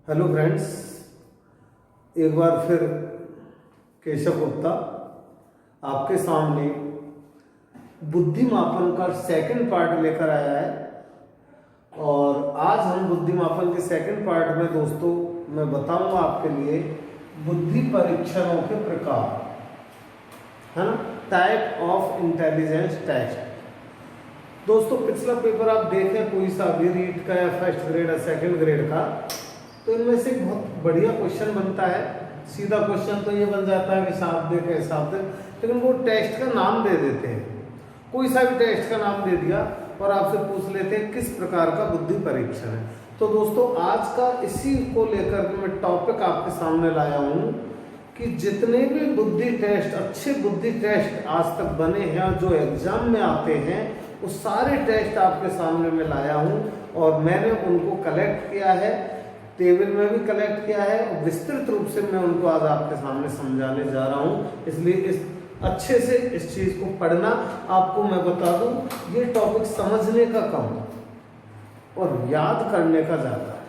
Hello friends, एक बार फिर केशव गुप्ता आपके सामने बुद्धिमापन का सेकंड पार्ट लेकर आया है। और आज हम बुद्धिमापन के सेकंड पार्ट में दोस्तों मैं बताऊंगा आपके लिए बुद्धि परीक्षणों के प्रकार, है ना, टाइप ऑफ इंटेलिजेंस टेस्ट। दोस्तों पिछला पेपर आप देखें कोई सा भी रीड का या फर्स्ट ग्रेड या सेकंड ग्रेड का, तो इनमें से बहुत बढ़िया क्वेश्चन बनता है। सीधा क्वेश्चन तो ये बन जाता है कि शाब्दिक है शाब्दिक, लेकिन वो टेस्ट का नाम दे देते हैं, कोई सा भी टेस्ट का नाम दे दिया और आपसे पूछ लेते हैं किस प्रकार का बुद्धि परीक्षण है। तो दोस्तों आज का इसी को लेकर मैं टॉपिक आपके सामने लाया हूँ कि जितने भी बुद्धि टेस्ट, अच्छे बुद्धि टेस्ट आज तक बने हैं जो एग्जाम में आते हैं, वो सारे टेस्ट आपके सामने मैं लाया हूँ और मैंने उनको कलेक्ट किया है, टेबल में भी कलेक्ट किया है और विस्तृत रूप से मैं उनको आज आपके सामने समझाने जा रहा हूँ। इसलिए इस अच्छे से इस चीज को पढ़ना। आपको मैं बता दूं, ये टॉपिक समझने का कम और याद करने का ज्यादा है।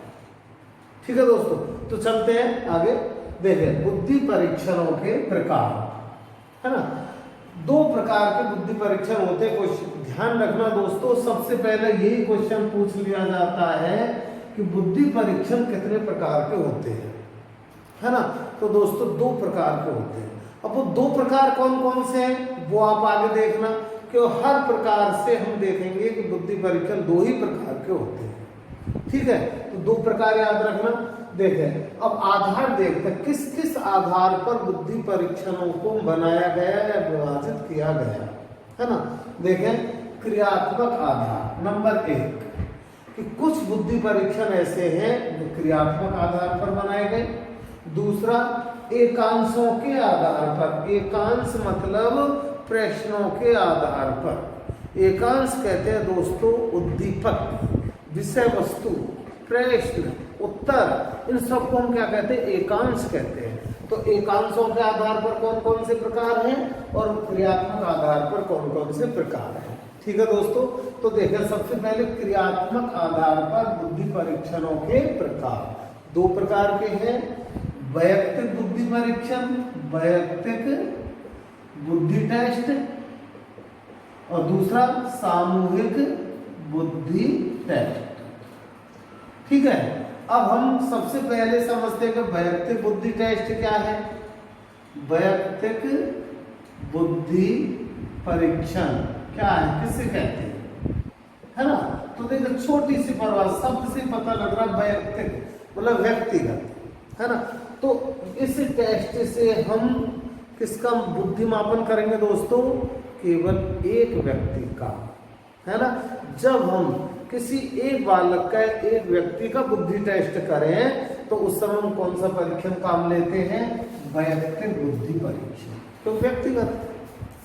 ठीक है दोस्तों, तो चलते हैं आगे। देखें बुद्धि परीक्षणों के प्रकार, है ना। दो प्रकार के बुद्धि परीक्षण होते हैं। ध्यान रखना दोस्तों, सबसे पहले यही क्वेश्चन पूछ लिया जाता है कि बुद्धि परीक्षण कितने प्रकार के होते हैं, है ना। तो दोस्तों दो प्रकार के होते हैं। अब वो दो प्रकार कौन कौन से हैं वो आप आगे देखना, कि हर प्रकार से हम देखेंगे कि बुद्धि परीक्षण दो ही प्रकार के होते हैं। ठीक है, तो दो प्रकार याद रखना। देखें अब आधार देखते हैं किस किस आधार पर बुद्धि परीक्षणों को बनाया गया या विभाजित किया गया, है ना। देखें क्रियात्मक आधार नंबर एक, कि कुछ बुद्धि परीक्षण ऐसे हैं जो क्रियात्मक आधार पर बनाए गए। दूसरा एकांशों के आधार पर, एकांश मतलब प्रश्नों के आधार पर। एकांश कहते हैं दोस्तों उद्दीपक, विषय वस्तु, प्रश्न, उत्तर, इन सबको हम क्या कहते हैं, एकांश कहते हैं। तो एकांशों के आधार पर कौन कौन से प्रकार हैं और क्रियात्मक आधार पर कौन कौन से प्रकार हैं। ठीक है दोस्तों, तो देखें सबसे पहले क्रियात्मक आधार पर बुद्धि परीक्षणों के प्रकार। दो प्रकार के हैं, वैयक्तिक बुद्धि परीक्षण, वैयक्तिक बुद्धि टेस्ट, और दूसरा सामूहिक बुद्धि टेस्ट। ठीक है, अब हम सबसे पहले समझते हैं कि वैयक्तिक बुद्धि टेस्ट क्या है। वैयक्तिक बुद्धि परीक्षण क्या है, किसे कहते हैं, है ना। तो देखो छोटी सी परिभाषा, शब्द से पता लग रहा है वैयक्तिक मतलब व्यक्तिगत, है ना। तो इस टेस्ट से हम किसका बुद्धिमापन करेंगे दोस्तों, केवल एक व्यक्ति का, है ना। जब हम किसी एक बालक का, एक व्यक्ति का बुद्धि टेस्ट करें तो उस समय हम कौन सा परीक्षण काम लेते हैं, वैयक्तिक बुद्धि परीक्षण, तो व्यक्तिगत।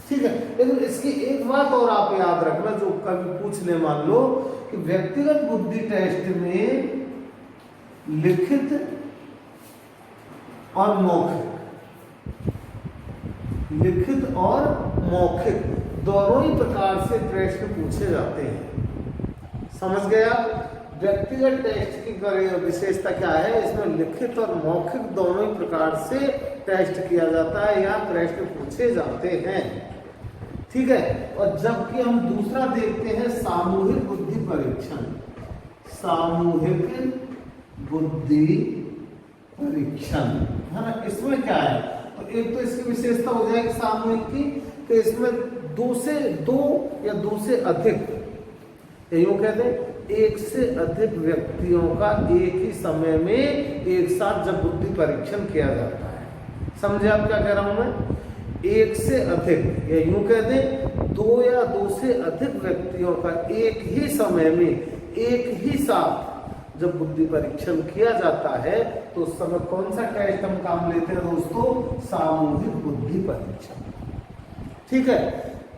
ठीक है, लेकिन इसकी एक बात और आप याद रखना जो कभी पूछ ले, मान लो कि व्यक्तिगत बुद्धि टेस्ट में लिखित और मौखिक, लिखित और मौखिक दोनों ही प्रकार से प्रश्न पूछे जाते हैं। समझ गया। व्यक्तिगत टेस्ट की विशेषता क्या है, इसमें लिखित और मौखिक दोनों ही प्रकार से टेस्ट किया जाता है या प्रश्न पूछे जाते हैं। ठीक है, और जबकि हम दूसरा देखते हैं सामूहिक बुद्धि परीक्षण। सामूहिक बुद्धि परीक्षण, है ना। इसमें क्या है, तो एक तो इसकी विशेषता हो जाएगी सामूहिक की, कि इसमें दो या दो से अधिक, यूं कहते हैं एक से अधिक व्यक्तियों का एक ही समय में एक साथ जब बुद्धि परीक्षण किया जाता है। समझे आप क्या कह रहा हूं मैं, एक से अधिक, या यूं कहते हैं दो या दो से अधिक व्यक्तियों का एक ही समय में एक ही साथ जब बुद्धि परीक्षण किया जाता है तो उस समय कौन सा टेस्ट हम काम लेते हैं दोस्तों, सामूहिक बुद्धि परीक्षण। ठीक है,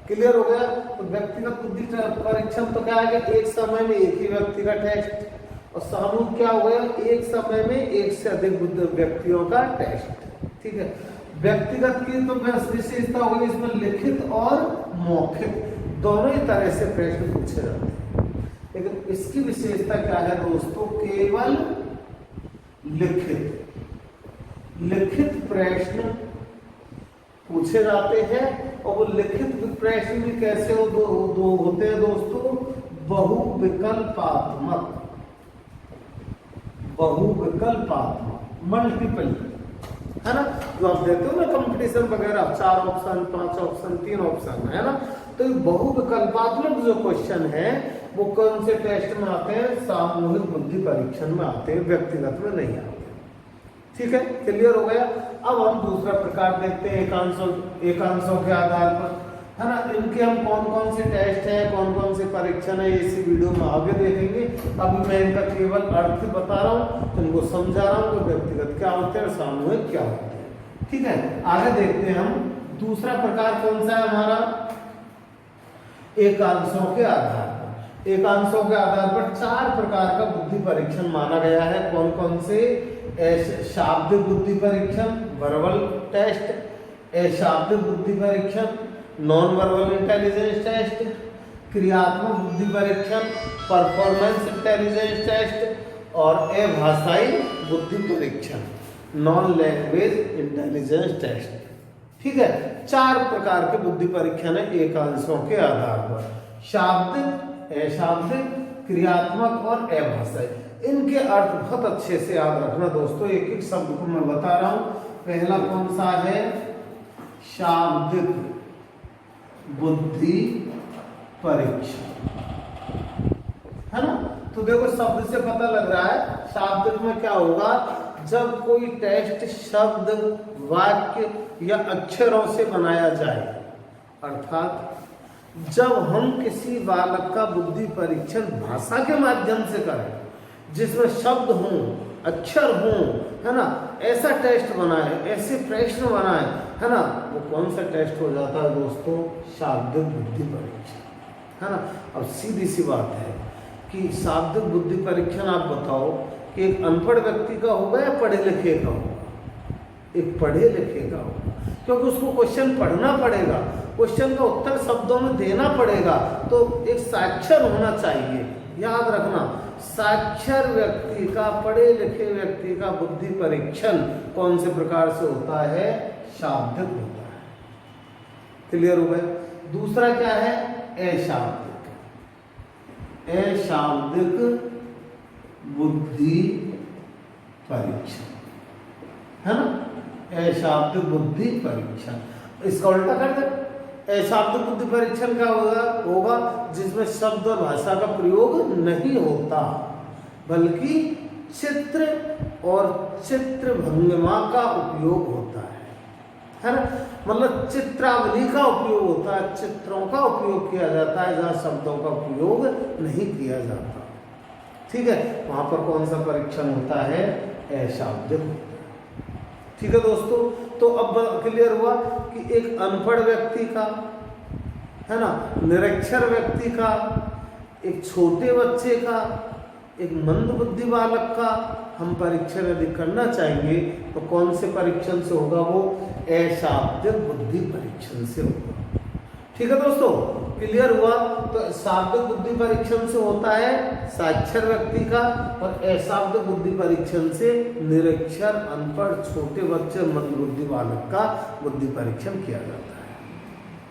क्लियर हो गया। तो व्यक्तिगत बुद्धि परीक्षण तो क्या है कि एक समय में एक ही व्यक्ति का टेस्ट, और सामूहिक क्या हो गया, एक समय में एक से अधिक व्यक्तियों का टेस्ट। ठीक है, व्यक्तिगत की तो विशेषता होगी इसमें लिखित और मौखिक दोनों ही तरह से प्रश्न पूछे जाते हैं। लेकिन इसकी विशेषता क्या है दोस्तों, केवल लिखित प्रश्न पूछे जाते हैं। और वो लिखित प्रश्न भी कैसे दो होते हैं दोस्तों, बहुविकल्पात्मक, मल्टीपल, है ना। जो आप देते हो ना कंपटीशन वगैरह, 4 ऑप्शन, 5 ऑप्शन, 3 ऑप्शन, है ना। तो बहुविकल्पात्मक जो क्वेश्चन है वो कौन से टेस्ट में आते हैं, सामूहिक बुद्धि परीक्षण में आते हैं, व्यक्तिगत में नहीं आते। ठीक है, क्लियर हो गया। अब हम दूसरा प्रकार देखते हैं एकांशों के आधार पर, है ना। इनके हम कौन कौन से टेस्ट हैं, कौन कौन से परीक्षण है, इसी वीडियो में आगे देखेंगे। अभी मैं इनका केवल अर्थ बता रहा हूँ, इनको समझा रहा हूँ कि व्यक्तिगत क्या होते हैं, सामूहिक क्या होते हैं। ठीक है, आगे देखते हैं हम दूसरा प्रकार कौन सा है हमारा, एकांशों के आधार पर। एकांशों के आधार पर 4 प्रकार का बुद्धि परीक्षण माना गया है। कौन कौन से, शाब्दिक बुद्धि परीक्षण, वर्बल टेस्ट, अशाब्दिक बुद्धि परीक्षण, नॉन वर्बल इंटेलिजेंस टेस्ट, क्रियात्मक बुद्धि परीक्षण, परफॉर्मेंस इंटेलिजेंस टेस्ट, और अभाषाई बुद्धि परीक्षण, नॉन लैंग्वेज इंटेलिजेंस टेस्ट। ठीक है, 4 प्रकार के बुद्धि परीक्षण है एकांशों के आधार पर, शाब्दिक, अशाब्दिक, क्रियात्मक और अभाषाई। इनके अर्थ बहुत अच्छे से याद रखना दोस्तों, एक एक शब्द को मैं बता रहा हूं। पहला कौन सा है, शाब्दिक बुद्धि परीक्षण, है ना। तो देखो शब्द से पता लग रहा है शाब्दिक में क्या होगा, जब कोई टेस्ट शब्द, वाक्य या अक्षरों से बनाया जाए, अर्थात जब हम किसी बालक का बुद्धि परीक्षण भाषा के माध्यम से करें, जिसमें शब्द हों, अक्षर हों, है ना, ऐसा टेस्ट बनाए, ऐसे प्रश्न बनाए, है ना, वो कौन सा टेस्ट हो जाता है दोस्तों, शाब्दिक बुद्धि परीक्षण, है ना। अब सीधी सी बात है कि शाब्दिक बुद्धि परीक्षण आप बताओ कि एक अनपढ़ व्यक्ति का होगा या पढ़े लिखे का होगा, एक पढ़े लिखे का होगा, क्योंकि उसको क्वेश्चन पढ़ना पड़ेगा, क्वेश्चन का उत्तर शब्दों में देना पड़ेगा, तो एक साक्षर होना चाहिए। याद रखना, साक्षर व्यक्ति का, पढ़े लिखे व्यक्ति का बुद्धि परीक्षण कौन से प्रकार से होता है, शाब्दिक होता है। क्लियर हो गया। दूसरा क्या है, अशाब्दिक, अशाब्दिक बुद्धि परीक्षण, है ना, अशाब्दिक बुद्धि परीक्षण। इसका उल्टा कर दे, अशाब्दिक बुद्धि परीक्षण क्या होगा जिसमें शब्द और भाषा का प्रयोग नहीं होता, बल्कि चित्र और चित्र भंगिमा का उपयोग होता है ना। मतलब चित्रावली का उपयोग होता है, चित्रों का उपयोग किया जाता है, जहाँ शब्दों का उपयोग नहीं किया जाता। ठीक है, वहां पर कौन सा परीक्षण होता है, अशाब्दिक। ठीक है दोस्तों, तो अब क्लियर हुआ कि एक अनपढ़ व्यक्ति का, है ना, निरक्षर व्यक्ति का, एक छोटे बच्चे का, एक मंदबुद्धि बालक का हम परीक्षण यदि करना चाहेंगे तो कौन से परीक्षण से होगा, वो अशाब्दिक बुद्धि परीक्षण से होगा। ठीक है दोस्तों, क्लियर हुआ। तो शाब्दिक बुद्धि परीक्षण से होता है साक्षर व्यक्ति का, और अशाब्दिक बुद्धि परीक्षण से निरक्षर, अनपढ़, छोटे बच्चे, मंदबुद्धि बालक का बुद्धि परीक्षण किया जाता है।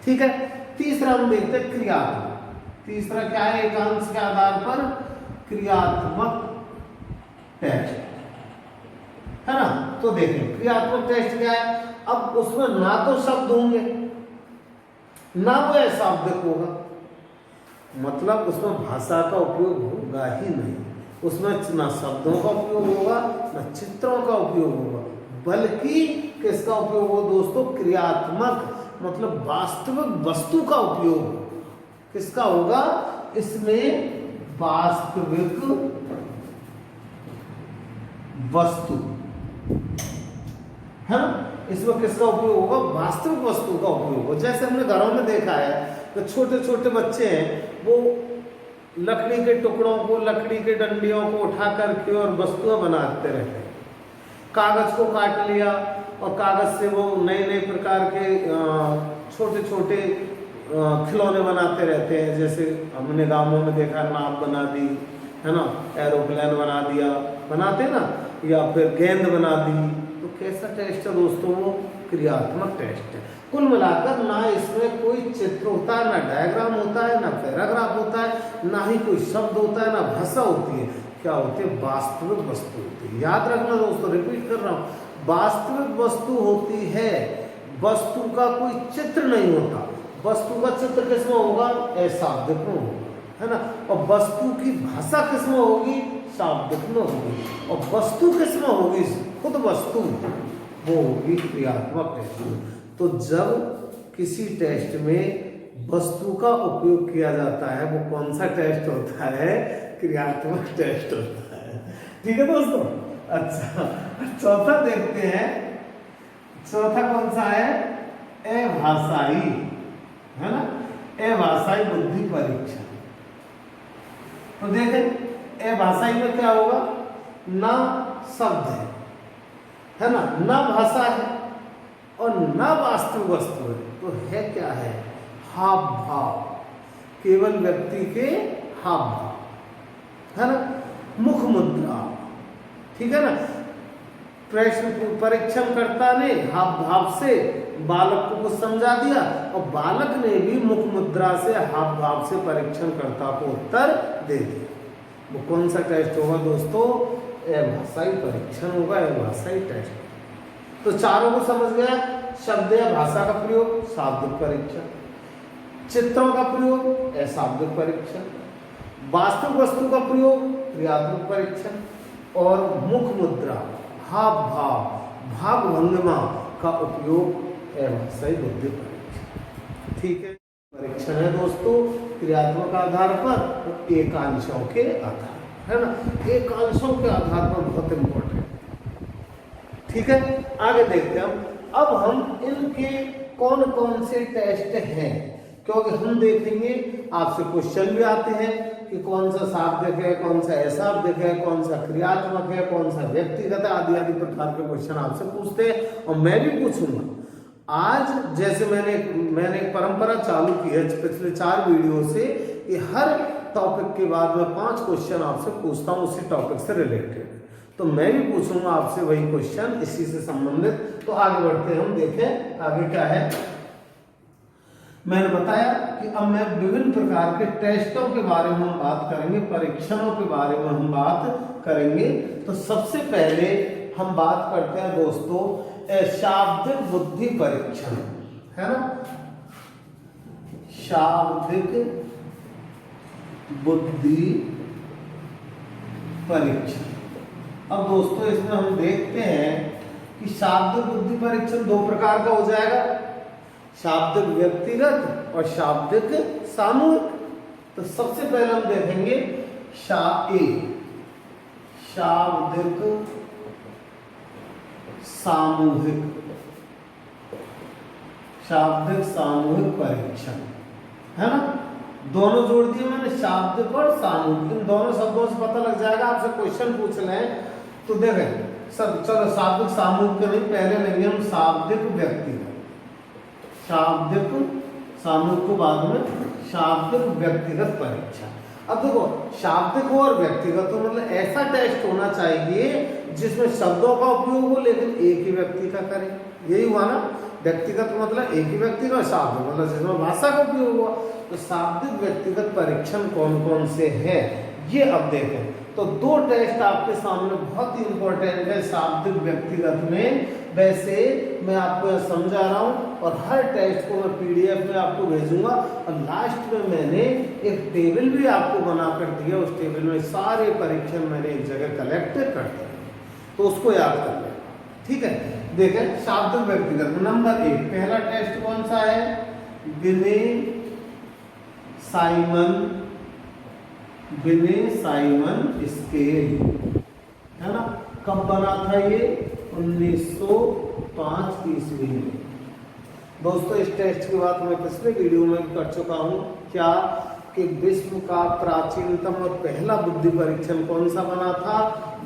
ठीक है, तीसरा हम देखते हैं क्रियात्मक। तीसरा क्या है, एकांश के आधार पर क्रियात्मक टेस्ट, है ना। तो देखें क्रियात्मक टेस्ट क्या है। अब उसमें ना तो शब्द होंगे, ना वो अशाब्दिक होगा, मतलब उसमें भाषा का उपयोग होगा ही नहीं, उसमें ना शब्दों का उपयोग होगा, ना चित्रों का उपयोग होगा, बल्कि किसका उपयोग हो दोस्तों, क्रियात्मक, मतलब वास्तविक वस्तु का उपयोग। किसका होगा, इसमें वास्तविक वस्तु, है ना, इसमें किसका उपयोग होगा, वास्तविक वस्तु का उपयोग होगा। जैसे हमने घरों में देखा है तो छोटे छोटे बच्चे हैं, वो लकड़ी के टुकड़ों को, लकड़ी के डंडियों को उठा करके और वस्तुएं बनाते रहते हैं। कागज को काट लिया और कागज से वो नए नए प्रकार के छोटे छोटे खिलौने बनाते रहते हैं। जैसे हमने गांवों में देखा, नाव बना दी, है ना, एरोप्लेन बना दिया, बनाते ना, या फिर गेंद बना दी। तो कैसा टेस्ट है दोस्तों? वो क्रियात्मक टेस्ट है। कुल मिलाकर ना इसमें कोई चित्र होता है, ना डायग्राम होता है, ना पैराग्राफ होता है, ना ही कोई शब्द होता है, ना भाषा होती है। क्या होती है? वास्तविक वस्तु होती है। याद रखना दोस्तों, रिपीट कर रहा हूँ, वास्तविक वस्तु होती है, वस्तु का कोई चित्र नहीं होता। वस्तु का चित्र किसमें होगा? अशाब्दिक में होगा, है ना। और वस्तु की भाषा किसमें होगी? शाब्दिक में होगी। और वस्तु किसमें होगी? खुद वस्तु वो होगी क्रियात्मक टेस्ट में। तो जब किसी टेस्ट में वस्तु का उपयोग किया जाता है, वो कौन सा टेस्ट होता है? क्रियात्मक टेस्ट होता है। ठीक है दोस्तों। अच्छा, चौथा देखते हैं। चौथा कौन सा है? अभाषाई, है ना, अभाषाई बुद्धि परीक्षण। तो देखें अभाषाई में क्या होगा? ना शब्द है ना, ना भाषा है और ना वास्तविक वस्तु है। तो है क्या है? हाव भाव, केवल व्यक्ति के हाव भाव, है ना, मुख मुद्रा। ठीक है ना। प्रश्न परीक्षणकर्ता ने हाव भाव से बालक को कुछ समझा दिया और बालक ने भी मुख मुद्रा से हाव भाव से परीक्षणकर्ता को उत्तर दे दिया। वो कौन सा टेस्ट होगा दोस्तों? अभाषाई परीक्षण होगा, अभाषाई टेस्ट। तो चारों को समझ गया। शब्द या भाषा का प्रयोग, शाब्दिक परीक्षण। चित्रों का प्रयोग, अशाब्दिक परीक्षण। वास्तविक वस्तु का प्रयोग, क्रियात्मक परीक्षण। और मुख मुद्रा, हाव भाव, भाव भंगिमा का उपयोग, अभाषाई बुद्धि परीक्षण। ठीक है। परीक्षण है दोस्तों क्रियात्मक आधार पर और एकांशों के आधार, है ना। एकांशों के आधार पर बहुत इंपॉर्टेंट। ठीक है, आगे देखते हैं अब हम इनके कौन कौन से टेस्ट हैं, क्योंकि हम देखेंगे आपसे क्वेश्चन भी आते हैं कि कौन सा शाब्दिक है, कौन सा अशाब्दिक है, कौन सा क्रियात्मक है, कौन सा व्यक्तिगत है, आदि आदि प्रकार के क्वेश्चन आपसे पूछते हैं और मैं भी पूछूंगा। आज जैसे मैंने एक परंपरा चालू की है पिछले 4 वीडियो से कि हर टॉपिक के बाद मैं 5 क्वेश्चन आपसे पूछता हूँ उसी टॉपिक से रिलेटेड। तो मैं भी पूछूंगा आपसे वही क्वेश्चन इसी से संबंधित। तो आगे बढ़ते हैं, हम देखें आगे क्या है। मैंने बताया कि अब मैं विभिन्न प्रकार के टेस्टों के बारे में हम बात करेंगे, परीक्षणों के बारे में हम बात करेंगे। तो सबसे पहले हम बात करते हैं दोस्तों शाब्दिक बुद्धि परीक्षण, है ना। शाब्दिक बुद्धि परीक्षण। अब दोस्तों इसमें हम देखते हैं कि शाब्दिक बुद्धि परीक्षण 2 प्रकार का हो जाएगा, शाब्दिक व्यक्तिगत और शाब्दिक सामूहिक। तो सबसे पहले हम देखेंगे शाब्दिक सामूहिक, शाब्दिक सामूहिक परीक्षण, है ना। दोनों जोड़ दिए मैंने, शाब्दिक और सामूहिक। इन दोनों शब्दों से पता लग जाएगा, आपसे क्वेश्चन पूछ लें तो देखें सब। चलो शाब्दिक सामूहिक के नहीं, पहले लेंगे हम शाब्दिक व्यक्तिगत, शाब्दिक सामूहिक को बाद में, शाब्दिक व्यक्तिगत परीक्षा। अब देखो शाब्दिक हो और व्यक्तिगत हो, मतलब ऐसा टेस्ट होना चाहिए जिसमें शब्दों का उपयोग हो लेकिन एक ही व्यक्ति का करें। यही हुआ ना, व्यक्तिगत मतलब एक ही व्यक्ति का, शाब्दिक मतलब जिसमें भाषा का उपयोग हुआ। तो शाब्दिक व्यक्तिगत परीक्षण कौन कौन से हैं ये अब देखें। तो 2 टेस्ट आपके सामने बहुत ही इंपॉर्टेंट है शाब्दिक व्यक्तिगत में। वैसे मैं आपको समझा रहा हूं और हर टेस्ट को मैं PDF में आपको भेजूंगा और लास्ट में मैंने एक टेबल भी आपको बनाकर दिया। उस टेबल में सारे परीक्षण मैंने एक जगह कलेक्ट कर दिए, तो उसको याद कर लें। ठीक है, देखें शाब्दिक व्यक्तिगत नंबर 1 पहला टेस्ट कौन सा है? विनय साइमन स्केल, है ना। कब बना था ये? 1905 ईस्वी में। दोस्तों इस टेस्ट की बात मैं पिछले वीडियो में कर चुका हूं क्या कि विश्व का प्राचीनतम और पहला बुद्धि परीक्षण कौन सा बना था?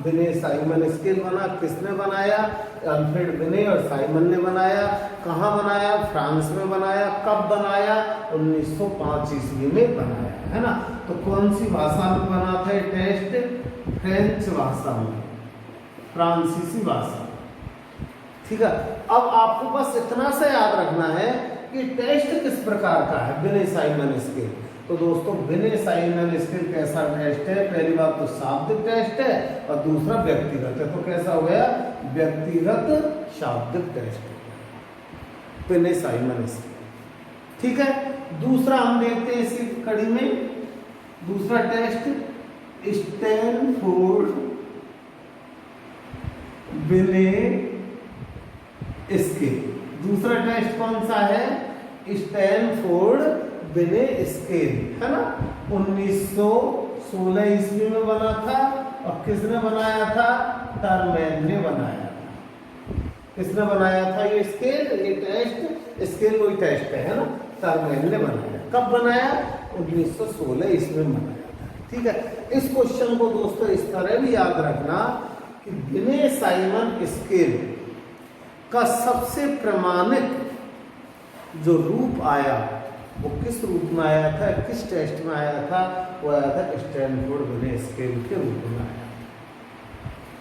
विनय साइमन स्केल बना। किसने बनाया? अल्फ्रेड विनय और साइमन ने बनाया। कहाँ बनाया? फ्रांस में बनाया। कब बनाया? 1905 ईस्वी में बनाया, है ना। तो कौन सी भाषा में बना था ये टेस्ट? फ्रेंच भाषा में, फ्रांसीसी भाषा। ठीक है, अब आपको बस इतना सा याद रखना है कि टेस्ट किस प्रकार का है, बिने साइमन स्केल। तो दोस्तों बिने साइमन स्केल कैसा टेस्ट है? पहली बात तो शाब्दिक टेस्ट है और दूसरा व्यक्तिगत है। तो कैसा हो गया? व्यक्तिगत शाब्दिक टेस्ट, बिने साइमन स्केल। ठीक है, दूसरा हम देखते हैं इसी कड़ी में, दूसरा टेस्ट स्टैनफोर्ड बिने स्केल। दूसरा टेस्ट कौन सा है? स्टैनफोर्ड बिने स्केल, है ना। 1916 ईस्वी में बना था और किसने बनाया था? टर्मैन ने बनाया था। किसने बनाया था ये स्केल? ये टेस्ट स्केल वही टेस्ट है ना, टर्मैन ने बनाया। कब बनाया? 1916 ईस्वी में बनाया था। ठीक है, इस क्वेश्चन को दोस्तों इस तरह भी याद रखना कि बिने साइमन स्केल का सबसे प्रमाणित जो रूप आया वो किस रूप में आया था, किस टेस्ट में आया था? वो आया था स्टैनफोर्ड बिने स्केल के रूप में आया।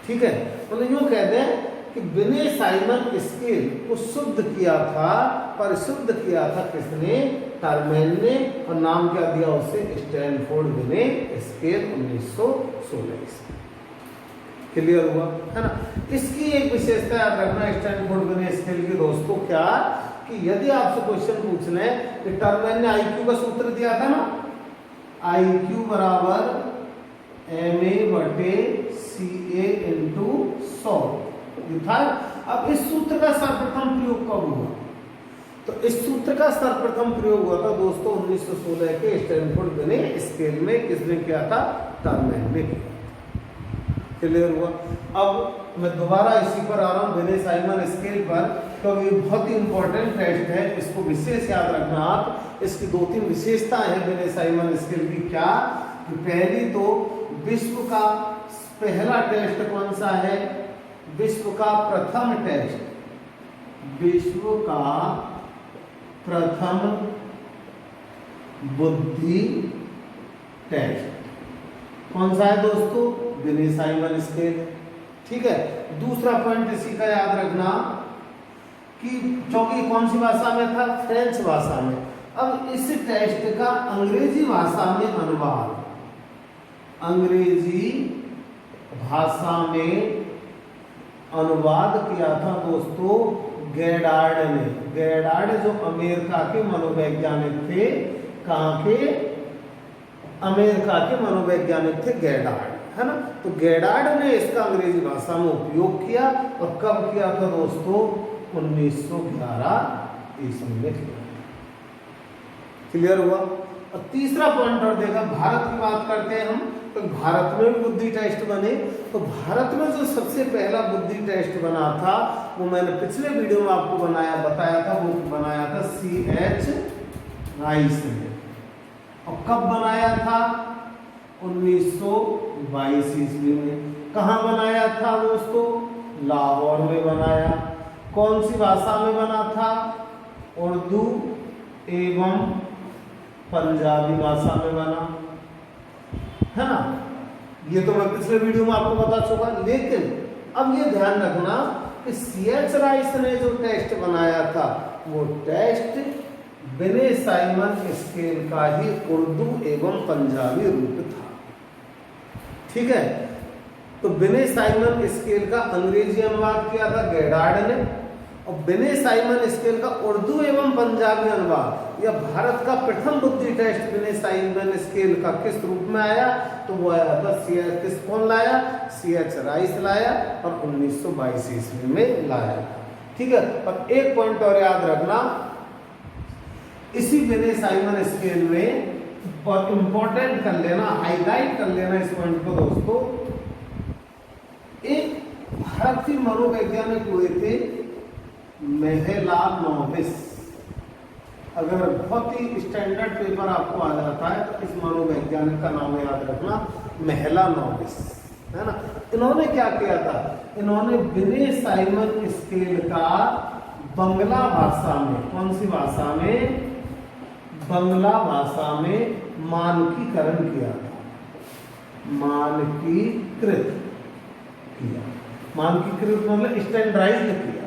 ठीक है, मतलब यूं कहते हैं कि बिने साइमन स्केल को शुद्ध किया था, परिशुद्ध किया था किसने? टर्मैन ने। और नाम क्या दिया उसे? स्टैनफोर्ड बिने स्केल 1916 ईस्वी। क्लियर हुआ, है ना। इसकी एक विशेषता याद रखना स्टैनफोर्ड बिने स्केल की दोस्तों, क्या कि यदि आपसे क्वेश्चन पूछ लें कि टर्मैन ने आईक्यू का सूत्र दिया था ना, IQ बराबर MA/CA × 100 था। अब इस सूत्र का सर्वप्रथम प्रयोग कब हुआ? तो इस सूत्र का सर्वप्रथम प्रयोग हुआ था दोस्तों 1916 के स्टैनफोर्ड बिने स्केल में। किसने किया था? टर्मैन ने किया। क्लियर हुआ। अब मैं दोबारा इसी पर आ रहा हूँ, बिने साइमन स्केल पर, तो ये बहुत ही इंपॉर्टेंट टेस्ट है, इसको विशेष याद रखना आप। इसकी 2-3 विशेषताएं हैं बिने साइमन स्केल की। क्या कि पहली तो विश्व का पहला टेस्ट कौन सा है? विश्व का प्रथम टेस्ट, विश्व का प्रथम बुद्धि टेस्ट कौन सा है दोस्तों? बिने साइमन स्केल। ठीक है, दूसरा पॉइंट इसी का याद रखना कि क्योंकि कौन सी भाषा में था? फ्रेंच भाषा में। अब इस टेस्ट का अंग्रेजी भाषा में अनुवाद, अंग्रेजी भाषा में अनुवाद किया था दोस्तों गैडार्ड ने। गैडार्ड जो अमेरिका के मनोवैज्ञानिक थे, कहाँ के? अमेरिका के मनोवैज्ञानिक थे गैडार्ड, है ना। तो गैडार्ड ने इसका अंग्रेजी भाषा में उपयोग किया। और कब किया था दोस्तों? 1911 ईस्वी में किया। क्लियर हुआ। और तीसरा पॉइंट और देखा, भारत की बात करते हैं हम, तो भारत में भी बुद्धि टेस्ट बने। तो भारत में जो सबसे पहला बुद्धि टेस्ट बना था वो मैंने पिछले वीडियो में आपको बताया था, वो बनाया था CH राइस ने। और कब बनाया था? 1922 ईस्वी में। कहाँ बनाया था दोस्तों? लाहौर में बनाया। कौन सी भाषा में बना था? उर्दू एवं पंजाबी भाषा में बना, है ना। ये तो मैं पिछले वीडियो में आपको बता चुका। लेकिन अब ये ध्यान रखना कि CH राइस ने जो टेस्ट बनाया था वो टेस्ट बिने साइमन स्केल का ही उर्दू एवं पंजाबी रूप था। ठीक है, तो बिने साइमन स्केल का अंग्रेजी अनुवाद किया था गैडार्ड ने, और बिने साइमन स्केल का उर्दू एवं पंजाबी अनुवाद, या भारत का प्रथम बुद्धि टेस्ट बिने साइमन स्केल का किस रूप में आया? तो वो आया था कौन लाया? CH राइस लाया और 1922 ईस्वी में लाया। ठीक है, और एक पॉइंट और याद रखना, इसी बिने साइमन स्केल में इंपॉर्टेंट कर लेना, हाईलाइट कर लेना इस पॉइंट को दोस्तों। एक भारतीय मनोवैज्ञानिक हुए थे मेहला नोबिस। अगर बहुत ही स्टैंडर्ड पेपर आपको आ जाता है तो इस मनोवैज्ञानिक का नाम याद रखना, मेहला नोबिस, है ना। इन्होंने क्या किया था? इन्होंने बिने साइमन स्केल का बंगला भाषा में, कौन सी भाषा में? बंगला भाषा में मानकीकरण किया था। मानकीकृत किया। मानकीकृत मतलब स्टैंडर्डाइज्ड किया,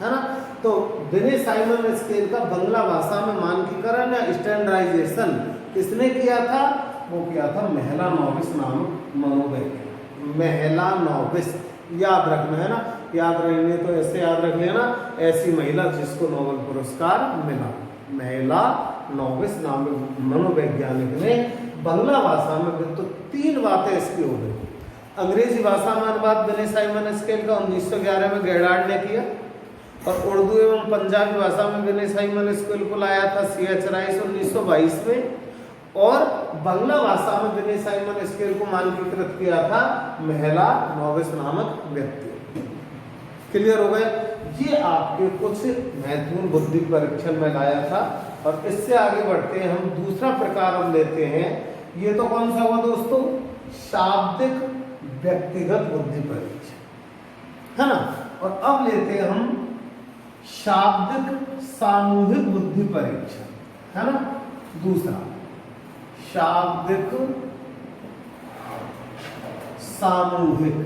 है ना। तो विनय साइमन स्केल का बांग्ला भाषा में मानकीकरण या स्टैंडर्डाइजेशन किसने किया था? वो किया था मेहलानोबिस नामक मनोवैज्ञानिक। मेहलानोबिस याद रखना है ना, याद रखने तो ऐसे याद रख लेना, ऐसी महिला जिसको नोबेल पुरस्कार मिला, मेहलानोबिस नामक मनोवैज्ञानिक ने बांग्ला भाषा में तो 3 बातें इसकी हो गई। अंग्रेजी भाषा में अनुवाद विनय साइमन स्केल का 1911 में गेडार्ड ने किया, और उर्दू एवं पंजाबी भाषा में विनय साइमन स्केल को लाया था C.H. राइस 1922 में, और बांग्ला भाषा में विनय साइमन स्केल को मानकीकृत किया था मेहलानोबिस नामक व्यक्ति। क्लियर हो गए? ये आपके कुछ महत्वपूर्ण बुद्धि परीक्षण में लाया था। और इससे आगे बढ़ते हैं हम, दूसरा प्रकार हम लेते हैं। ये तो कौन सा हुआ दोस्तों? शाब्दिक व्यक्तिगत बुद्धि परीक्षण, है ना। और अब लेते हैं हम शाब्दिक सामूहिक बुद्धि परीक्षण, है ना। दूसरा शाब्दिक सामूहिक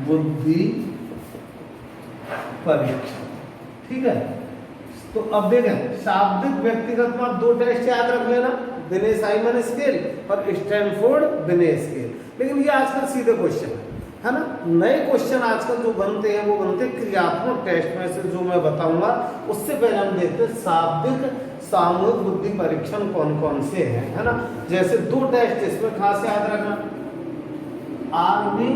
बुद्धि परीक्षण, ठीक है। तो अब देखें, शाब्दिक व्यक्तिगत में 2 टेस्ट याद रख लेना, विनय साइमन स्केल और स्टैनफोर्ड विनय स्केल। लेकिन ये आजकल सीधे क्वेश्चन है ना। नए क्वेश्चन आजकल जो बनते हैं वो बनते हैं क्रियात्मक टेस्ट में से, जो मैं बताऊंगा। उससे पहले हम देखते हैं शाब्दिक सामूहिक बुद्धि परीक्षण कौन कौन से हैं, है ना। जैसे 2 टेस्ट इसमें खास याद रखना, आर्मी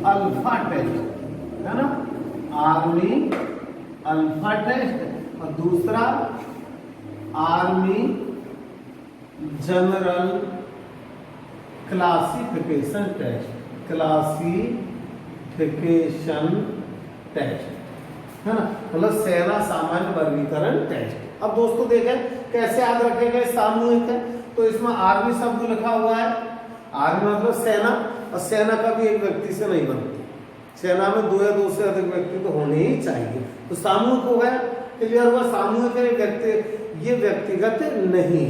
अल्फा टेस्ट, है ना, आर्मी अल्फा टेस्ट, और दूसरा army general classification test, classification test, है ना, मतलब सेना सामान्य वर्गीकरण टेस्ट। अब दोस्तों देखें कैसे याद रखेंगे, सामूहिक है तो इसमें आर्मी शब्द लिखा हुआ है। आर्मी मतलब सेना, और सेना का भी एक व्यक्ति से नहीं बनती, सेना में 2 या 2 से अधिक व्यक्ति तो होने ही चाहिए। तो सामूहिक हो गया, क्लियर हुआ। सामूहिक है व्यक्ति, ये व्यक्तिगत नहीं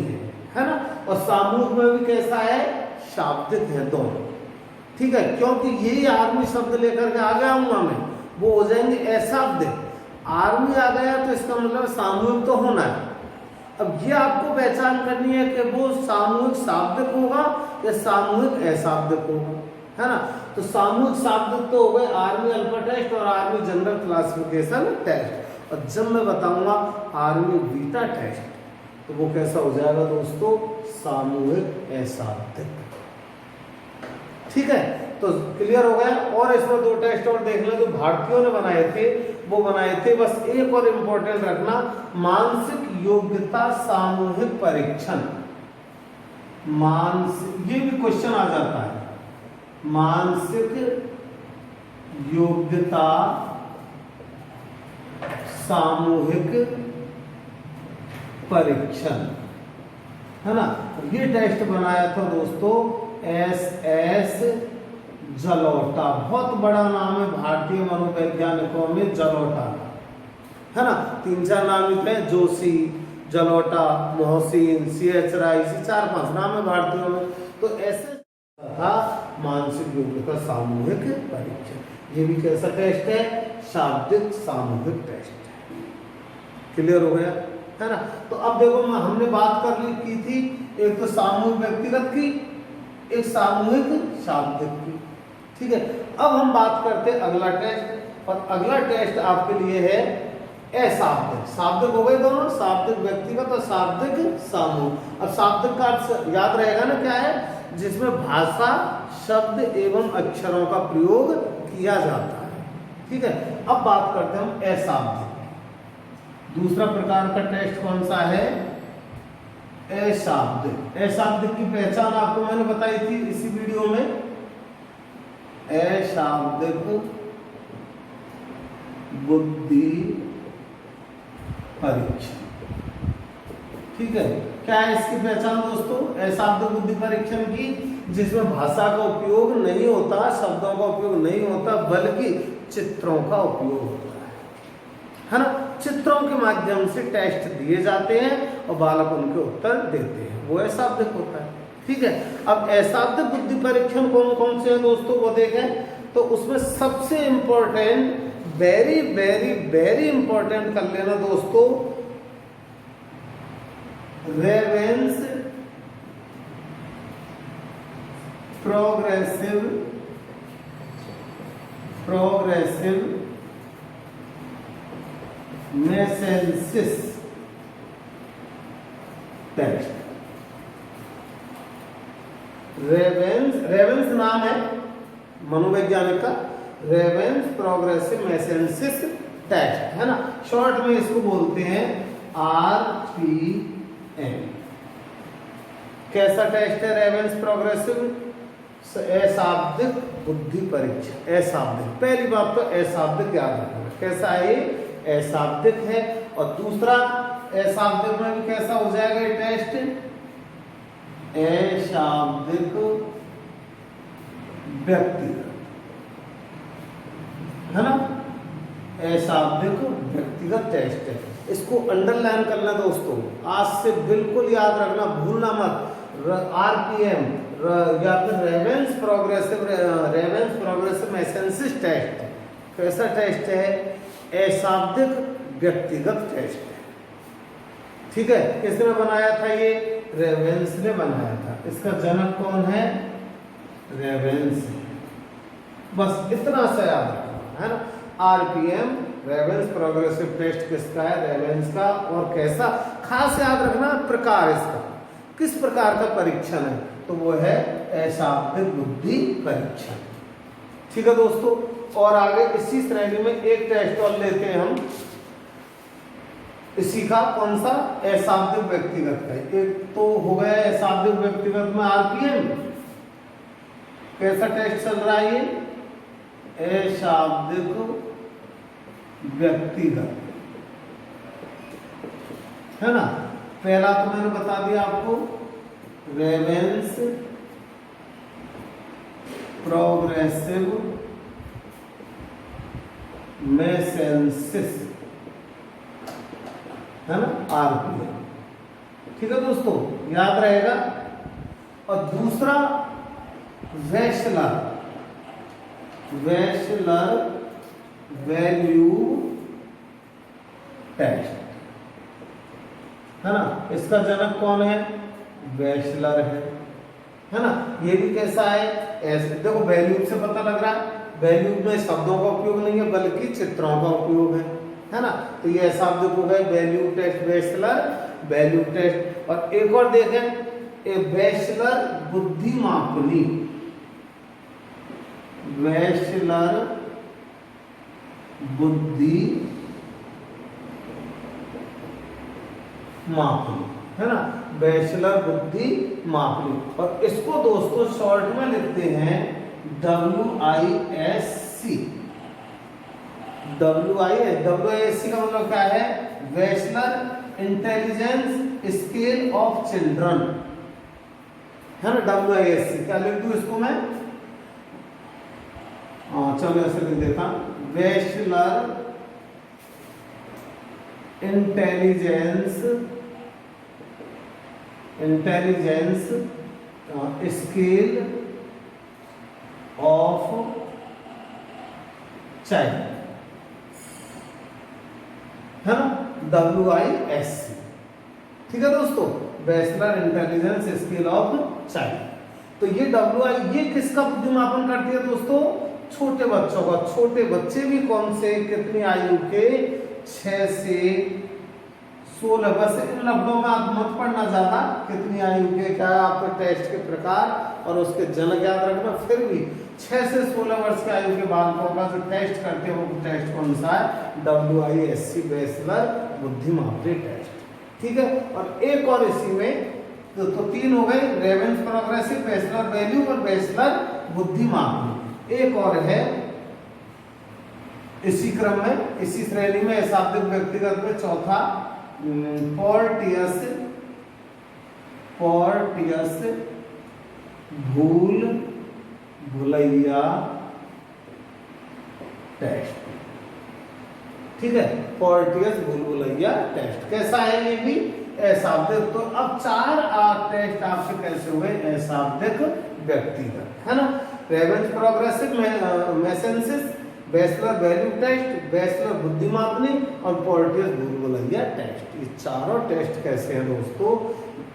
है ना। और सामूहिक में भी कैसा है? शाब्दिक है दोनों, ठीक है। क्योंकि यही आर्मी शब्द लेकर के आ गया हूं मैं, वो हो जाएंगे अशाब्दिक। आर्मी आ गया तो इसका मतलब सामूहिक तो होना है। अब ये आपको पहचान करनी है कि वो सामूहिक शाब्दिक होगा या सामूहिक अशाब्दिक होगा, है ना। तो सामूहिक शाब्दिक तो हो गए आर्मी अल्फा टेस्ट और आर्मी जनरल क्लासिफिकेशन टेस्ट। और जब मैं बताऊंगा आर्मी बीटा टेस्ट, तो वो कैसा हो जाएगा दोस्तों? सामूहिक अशाब्दिक, ठीक है। तो क्लियर हो गया। और इसमें 2 टेस्ट और देख लें जो भारतीयों ने बनाए थे, वो बनाए थे, बस एक और इंपॉर्टेंट रखना, मानसिक योग्यता सामूहिक परीक्षण। मानसिक, ये भी क्वेश्चन आ जाता है, मानसिक योग्यता सामूहिक परीक्षण, है ना। ये टेस्ट बनाया था दोस्तों SS जलोटा, बहुत बड़ा नाम है भारतीय मनोवैज्ञानिकों में जलोटा का, है ना। 3-4 नाम थे, जोशी, जलोटा, मोहसिन, C.H. राइस, 4-5 नाम है भारतीयों में। तो ऐसे था मानसिक योग्यता सामूहिक परीक्षण। ये भी कैसा टेस्ट है? शाब्दिक सामूहिक टेस्ट। क्लियर हो गया, है ना। तो अब देखो हमने बात कर ली की थी, एक तो सामूहिक व्यक्तिगत की, एक सामूहिक शाब्दिक की, ठीक है। अब हम बात करते हैं अगला टेस्ट, और अगला टेस्ट आपके लिए है अशाब्दिक। शाब्दिक हो गए दोनों, शाब्दिक व्यक्तिगत और शाब्दिक सामूहिक। अब शाब्दिक का अर्थ याद रहेगा ना क्या है? जिसमें भाषा, शब्द एवं अक्षरों का प्रयोग किया जाता है, ठीक है। अब बात करते हैं हम अशाब्दिक। दूसरा प्रकार का टेस्ट कौन सा है? अशाब्दिक। अशाब्दिक की पहचान आपको मैंने बताई थी इसी वीडियो में। अशाब्दिक बुद्धि परीक्षण, ठीक है। क्या है इसकी पहचान दोस्तों? अशाब्दिक बुद्धि परीक्षण की, जिसमें भाषा का उपयोग नहीं होता, शब्दों का उपयोग नहीं होता, बल्कि चित्रों का उपयोग होता है ना। चित्रों के माध्यम से टेस्ट दिए जाते हैं और बालक उनके उत्तर देते हैं। वो अशाब्दिक होता है। ठीक है, अब अशाब्दिक बुद्धि परीक्षण कौन कौन से हैं दोस्तों, वो देखें तो उसमें सबसे important, very very very important कर लेना दोस्तों, रेवेंस प्रोग्रेसिव मेसेंसिस टेस्ट। रेवेंस नाम है मनोवैज्ञानिक का, रेवेंस प्रोग्रेसिव मेसेंसिस टेस्ट है ना, शॉर्ट में इसको बोलते हैं RPM। कैसा टेस्ट है रेवेंस प्रोग्रेसिव? अशाब्दिक बुद्धि परीक्षण। अशाब्दिक, पहली बात तो अशाब्दिक याद रखना, कैसा है ये? अशाब्दिक है। और दूसरा अशाब्दिक में भी कैसा हो जाएगा ये टेस्ट? अशाब्दिक व्यक्तिगत, है ना, अशाब्दिक व्यक्तिगत टेस्ट है। इसको अंडरलाइन करना दोस्तों, आज से बिल्कुल याद रखना, भूलना मत। RPM या फिर रेवेंस प्रोग्रेसिव मेसेंसिस टेस्ट। कैसा टेस्ट है? अशाब्दिक व्यक्तिगत टेस्ट है। ठीक है, किसने बनाया था ये? रेवेंस ने बनाया था। इसका जनक कौन है? रेवेंस। बस इतना सा याद रखना है ना। RPM रेवेंस प्रोग्रेसिव टेस्ट किसका है? रेवेंस का। और कैसा, खास याद रखना प्रकार इसका, किस प्रकार का परीक्षण है, तो वो है अशाब्दिक बुद्धि परीक्षण। ठीक है दोस्तों, और आगे इसी श्रेणी में एक टेस्ट और लेते हैं हम, इसी का कौन सा? अशाब्दिक व्यक्तिगत का। एक तो हो गया अशाब्दिक व्यक्तिगत में RPM। कैसा टेस्ट चल रहा है ये? अशाब्दिक व्यक्तिगत, है ना। पहला तो मैंने बता दिया आपको, रेवेंस प्रोग्रेसिव मेसेंसिस, है ना, RPM। ठीक है दोस्तों, याद रहेगा। और दूसरा वेशलर वैल्यू टेस्ट, है ना। इसका जनक कौन है? वेशलर है ना। ये भी कैसा है? ऐसे देखो, वैल्यू से पता लग रहा है, वैल्यू में शब्दों का उपयोग नहीं है बल्कि चित्रों का उपयोग है ना। तो ये अशाब्दिक हो गए वैल्यू टेस्ट, वेशलर वैल्यू टेस्ट। और एक और देखें, ए वेशलर बुद्धि मापनी, वेशलर बुद्धि मापनी, है ना, बैचलर बुद्धि मापनी। और इसको दोस्तों शॉर्ट में लिखते हैं WISC। WISC का मतलब क्या है? Bachelor intelligence scale of children, है ना। WISC क्या लिख दूं इसको मैं? चलो ऐसे लिख देता, bachelor intelligence scale of child, है ना, WISC। ठीक है दोस्तों, bachelor intelligence scale of child. तो ये किसका बुद्धिमापन करती है दोस्तों? छोटे बच्चों का। छोटे बच्चे भी कौन से, कितनी आयु के? 6 से 16। बस इन लफ्जों में आप मत पढ़ना ज्यादा, कितनी आयु के, क्या आपके टेस्ट के प्रकार और उसके जनक याद रखना। फिर भी 6 से 16 वर्ष की आयु के बालकों का जो टेस्ट करते हैं वो टेस्ट कौन सा है? WISC, बैचलर बुद्धिमापनी टेस्ट। ठीक है, और एक और इसी में तो 3 हो गए, रेवेंस प्रोग्रेसिव, बैचलर वैल्यू और बैचलर बुद्धिमापनी। एक और है इसी क्रम में, इसी श्रेणी में अशाब्दिक व्यक्तिगत में चौथा, पोर्टियस भूलैया टेस्ट। ठीक है, पोर्टियस भूलभुलैया टेस्ट। कैसा है ये भी? अशाब्दिक। तो अब 4 टेस्ट आपके कैसे हुए, अशाब्दिक, व्यक्तिगत, है ना। रेवेंस प्रोग्रेसिव मैसेंसिस, बैचलर वैल्यू टेस्ट, बैचलर बुद्धिमापनी और पोर्टियस भूलभुलैया टेस्ट। ये चारों टेस्ट कैसे हैं दोस्तों,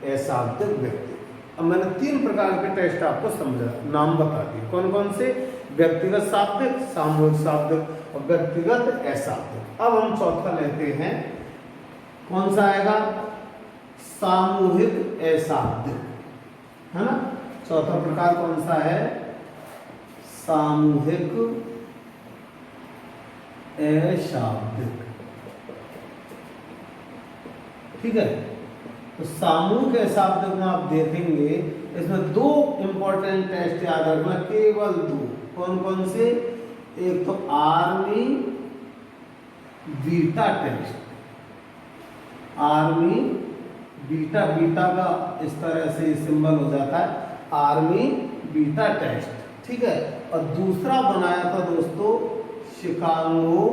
अशाब्दिक, व्यक्ति। अब मैंने 3 प्रकार के टेस्ट आपको समझा, नाम बता दिए, कौन कौन से, व्यक्तिगत शाब्दिक, सामूहिक शाब्दिक और व्यक्तिगत अशाब्दिक। अब हम चौथा लेते हैं, कौन सा आएगा, सामूहिक अशाब्दिक, है ना। चौथा प्रकार कौन सा है, सामूहिक अशाब्दिक, ठीक है। तो सामूहिक अशाब्दिक में आप देखेंगे इसमें 2 इंपॉर्टेंट टेस्ट याद रखना, केवल 2। कौन कौन से, एक तो army beta test, army beta, beta का इस तरह से सिंबल हो जाता है, आर्मी बीटा टेस्ट, ठीक है। और दूसरा बनाया था दोस्तों शिकागो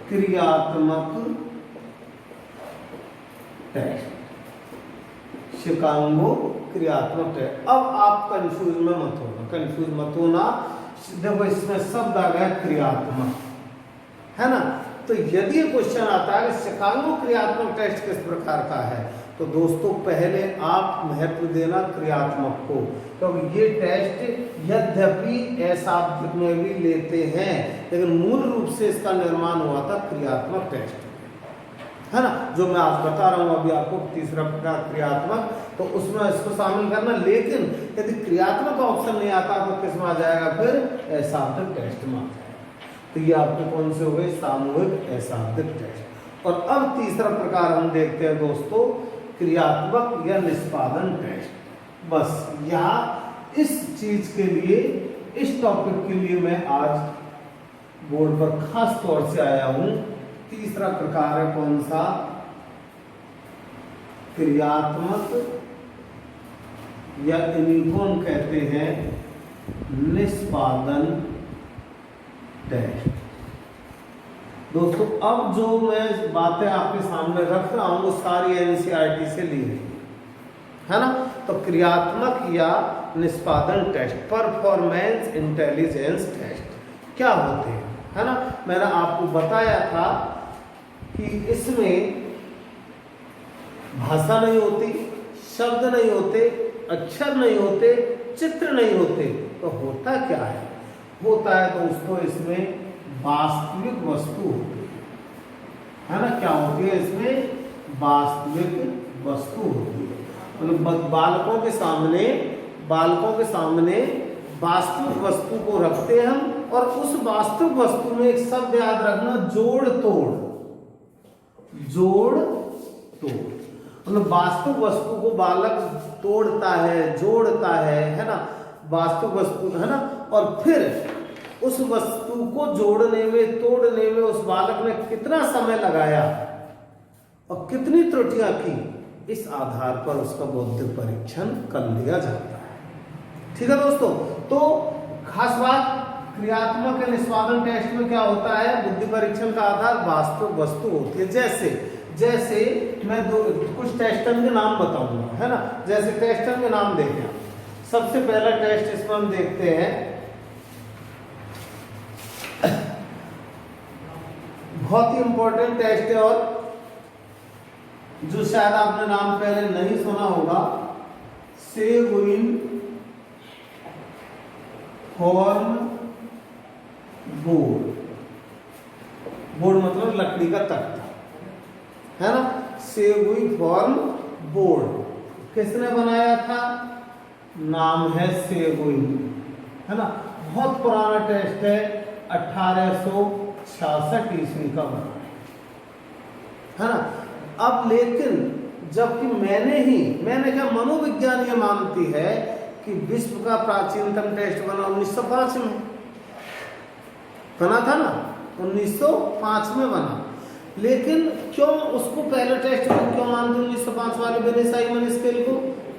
क्रियात्मक टेस्ट, शिकागो क्रियात्मक टेस्ट। अब आप कंफ्यूज में मत होना, कंफ्यूज मत होना, देखो इसमें शब्द आ गया क्रियात्मक, है ना। तो यदि क्वेश्चन आता है शिकागो क्रियात्मक टेस्ट किस प्रकार का है, तो दोस्तों पहले आप महत्व देना क्रियात्मक को, क्योंकि तो ये टेस्ट यद्यपि अशाब्दिक में भी लेते हैं, लेकिन मूल रूप से इसका निर्माण हुआ था क्रियात्मक टेस्ट, है ना। जो मैं आज बता रहा हूँ अभी आपको, तीसरा प्रकार क्रियात्मक, तो उसमें इसको शामिल करना। लेकिन यदि क्रियात्मक का ऑप्शन नहीं आता तो किस में आ जाएगा, फिर अशाब्दिक टेस्ट में आ जाएगा। तो ये आपके कौन से हो गए, सामूहिक अशाब्दिक टेस्ट। और अब तीसरा प्रकार हम देखते हैं दोस्तों, क्रियात्मक या निष्पादन टेस्ट। बस यहाँ इस चीज के लिए, इस टॉपिक के लिए मैं आज बोर्ड पर खास तौर से आया हूं। तीसरा प्रकार है कौन सा, क्रियात्मक या इन्हीं को हम कहते हैं निष्पादन टेस्ट। दोस्तों अब जो मैं बातें आपके सामने रख रहा हूं वो सारी एनसीईआरटी से ली गई है ना। तो क्रियात्मक या निष्पादन टेस्ट, परफॉर्मेंस इंटेलिजेंस टेस्ट क्या होते हैं, है ना। मैंने आपको बताया था कि इसमें भाषा नहीं होती, शब्द नहीं होते, अक्षर नहीं होते, चित्र नहीं होते, तो होता क्या है, होता है दोस्तों इसमें वास्तविक वस्तु होती है ना। क्या होती है इसमें, वास्तविक वस्तु होती है। मतलब बालकों के सामने वास्तविक वस्तु को रखते हैं हम, और उस वास्तविक वस्तु में एक शब्द याद रखना, जोड़ तोड़, जोड़ तोड़। मतलब वास्तविक वस्तु को बालक तोड़ता है, जोड़ता है ना, वास्तविक वस्तु, है ना। और फिर उस वस्तु को जोड़ने में, तोड़ने में उस बालक ने कितना समय लगाया और कितनी त्रुटियां की, इस आधार पर उसका बौद्धिक परीक्षण कर लिया जाता है। ठीक है दोस्तों। तो खास बात, क्रियात्मक या निष्पादन टेस्ट में क्या होता है, बुद्धि परीक्षण का आधार वास्तविक वस्तु होती है। जैसे मैं कुछ टेस्टन के नाम बताऊंगा, है ना। जैसे टेस्टन के नाम देखें, सबसे पहला टेस्ट इसमें हम देखते हैं, बहुत ही इंपॉर्टेंट टेस्ट है और जो शायद आपने नाम पहले नहीं सुना होगा, सेगुइन हॉर्न बोर्ड। बोर्ड मतलब लकड़ी का तख्ता, है ना। सेगुइन हॉर्न बोर्ड किसने बनाया था, नाम है सेगुइन, है ना। बहुत पुराना टेस्ट है, 1866 ईस्वी का बना है ना। अब लेकिन जबकि मैंने क्या, मनोविज्ञान ये मानती है कि विश्व का प्राचीनतम टेस्ट बना 1905 में बना था ना, 1905 में बना। लेकिन क्यों उसको पहले टेस्ट में क्यों मानते 1905 वाले बेने साइमन स्केल को,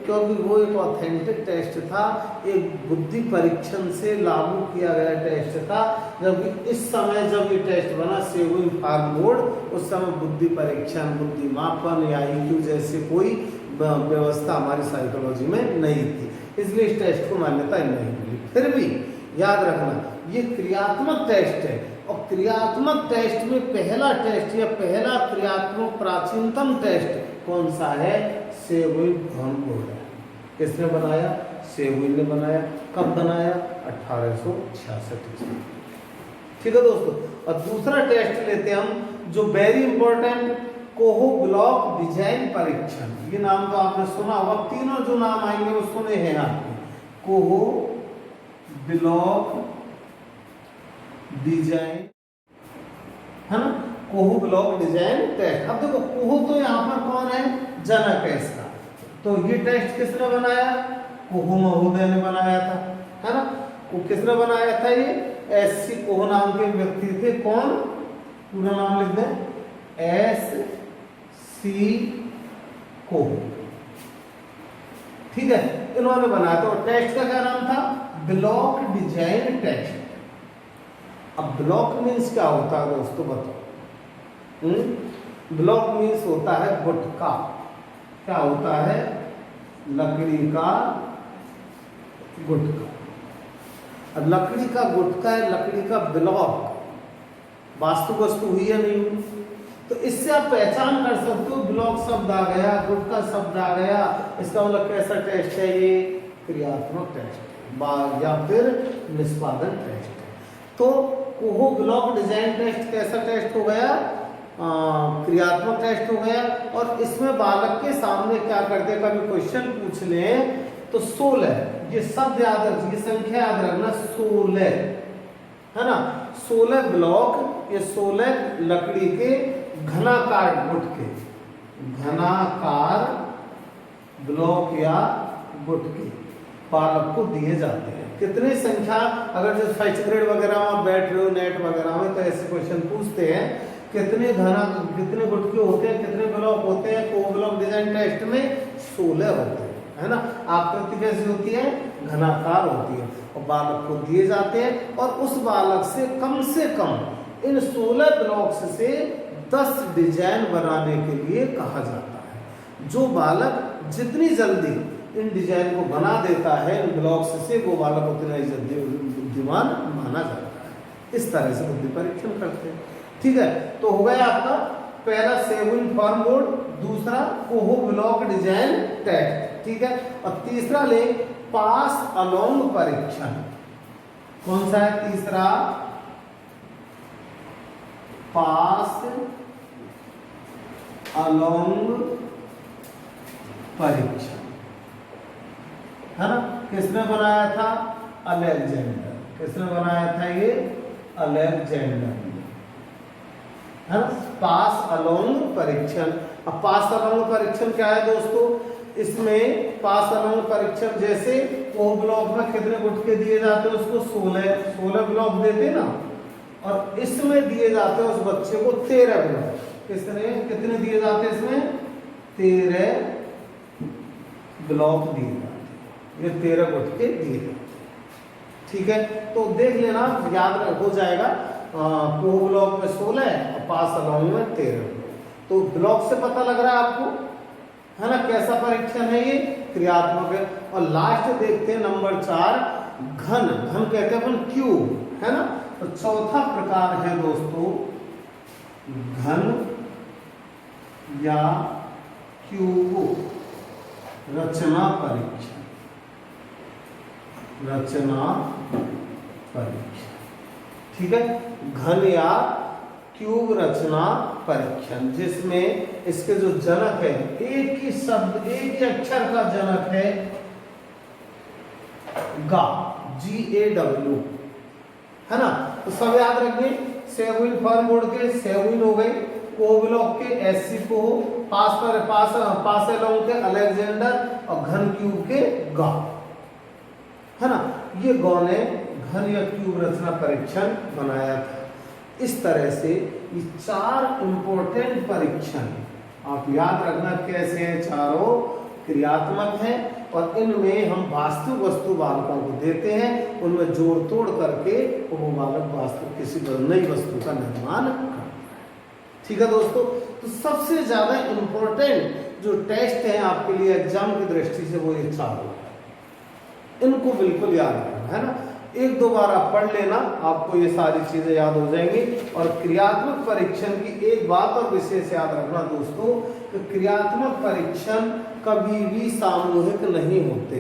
क्योंकि वो एक ऑथेंटिक टेस्ट था, एक बुद्धि परीक्षण से लागू किया गया टेस्ट था। जबकि इस समय जब ये टेस्ट बना सेवुइन फार्म बोर्ड, उस समय बुद्धि परीक्षण, बुद्धि मापन या IQ जैसे कोई व्यवस्था हमारी साइकोलॉजी में नहीं थी, इसलिए इस टेस्ट को मान्यता नहीं मिली। फिर भी याद रखना ये क्रियात्मक टेस्ट है, और क्रियात्मक टेस्ट में पहला टेस्ट या पहला क्रियात्मक प्राचीनतम टेस्ट कौन सा है? सेवुइन फार्म बोर्ड है। किसने बनाया? सेवुइन ने बनाया। कब बनाया? 1866 में। ठीक है दोस्तों, और दूसरा टेस्ट लेते हैं हम, जो very important, coho block design परीक्षण। ये नाम तो आपने सुना होगा, तीनों जो नाम आएंगे वो सुने हैं आपने। कोहो ब्लॉक डिजाइन, है ना, कोहो ब्लॉक डिजाइन टेस्ट। अब देखो कोहो तो यहाँ पर कौन है? जनक है इसका। तो ये टेस्ट किसने बनाया? कोहो महोदय ने बनाया था, है ना। वो किसने बनाया था? ये SC कोहो नाम के व्यक्ति थे। कौन? पूरा नाम लिख दें, SC कोहो। ठीक है, इन्होंने बनाया था। टेस्ट का क्या नाम था? Block design test. अब ब्लॉक मीन्स क्या होता है दोस्तों, बताओ। ब्लॉक मीन्स होता है गुटका। क्या होता है? लकड़ी का गुटका। अब लकड़ी का गुटका है, लकड़ी का ब्लॉक, वास्तु वस्तु हुई है नहीं हुई, तो इससे आप पहचान कर सकते हो। ब्लॉक शब्द आ गया, गुटका शब्द आ गया, इसका मतलब कैसा टेस्ट है? ये क्रियात्मक टेस्ट है या फिर निष्पादन टेस्ट है। तो कोहो ब्लॉक डिजाइन टेस्ट कैसा टेस्ट हो गया? क्रियात्मक टेस्ट हो गया। और इसमें बालक के सामने क्या करते हैं, कभी क्वेश्चन पूछ लें तो 16, ये शब्द याद रख, ये संख्या याद रखना, 16, है ना। 16 ब्लॉक, ये 16 लकड़ी के घनाकार गुटके, घनाकार ब्लॉक या गुटके बालक को दिए जाते हैं। कितनी संख्या, अगर जो फर्स्ट ग्रेड वगैरह में बैठ रहे हो, नेट वगैरह में, तो ऐसे क्वेश्चन पूछते हैं कितने गुटके होते हैं, कितने ब्लॉक होते हैं। कोहो ब्लॉक डिजाइन टेस्ट में 16 होते हैं, है ना। आकृति कैसी होती है? घनाकार होती है, और बालक को दिए जाते हैं। और उस बालक से कम इन 16 ब्लॉक्स से 10 डिजाइन बनाने के लिए कहा जाता है। जो बालक जितनी जल्दी इन डिजाइन को बना देता है इन ब्लॉक्स से, वो बालक उतना ही जल्दी बुद्धिमान माना जाता है। इस तरह से बुद्धि परीक्षण करते हैं। ठीक है, तो हो गया आपका पहला सेवुइन फार्म बोर्ड, दूसरा कोहो ब्लॉक डिजाइन टेस्ट। ठीक है, और तीसरा ले पास अलोंग परीक्षण। कौन सा है तीसरा? पास अलोंग परीक्षण, है ना। किसने बनाया था? अलेक्जेंडर। किसने बनाया था? ये अलेक्जेंडर, है ना। पास अलोंग परीक्षण। अब पास अलोंग परीक्षण क्या है दोस्तों? इसमें पास अलोंग परीक्षण, जैसे कोहो ब्लॉक में कितने गुटके दिए जाते हैं उसको? 16 ब्लॉक देते ना, और इसमें दिए जाते हैं उस बच्चे को 13 ब्लॉक। कितने दिए जाते हैं इसमें? 13 ब्लॉक दिए जाते हैं, ये 13 गुटके दिए जाते हैं। ठीक है, तो देख लेना, याद हो जाएगा। कोहो ब्लॉक में 16 और पास अलोंग में 13। तो ब्लॉक से पता लग रहा है आपको, है ना, कैसा परीक्षण है ये? क्रियात्मक है। और लास्ट देखते हैं नंबर 4, घन कहते हैं अपन क्यूब, है ना। तो चौथा प्रकार है दोस्तों घन या क्यूब रचना परीक्षण। रचना परीक्षण, ठीक है, घन या क्यूब रचना परीक्षण, जिसमें इसके जो जनक है, एक ही शब्द, एक ही अक्षर का जनक है गा, GAW, है ना। तो सब याद रखिए, सेवुइन फार्म बोर्ड के सेवुइन हो गए, कोहो ब्लॉक के SC कोहो, पास अलोंग के अलेक्जेंडर और घन क्यूब के गा, है ना। ये गौ ने घन या क्यूब रचना परीक्षण बनाया था। इस तरह से ये 4 इंपॉर्टेंट परीक्षण आप याद रखना कैसे हैं चारों, क्रियात्मक हैं और इनमें हम वास्तविक वस्तु बालकों को देते हैं, उनमें जोड़ तोड़ करके वो बालक वास्तविक किसी नई वस्तु का निर्माण करता है। ठीक है दोस्तों, तो सबसे ज्यादा इंपॉर्टेंट जो टेस्ट है आपके लिए एग्जाम की दृष्टि से वो ये 4 है। इनको बिल्कुल याद रखना है ना, एक दो बार आप पढ़ लेना, आपको ये सारी चीजें याद हो जाएंगी। और क्रियात्मक परीक्षण की एक बात और विशेष याद रखना दोस्तों कि क्रियात्मक परीक्षण कभी भी सामूहिक नहीं होते,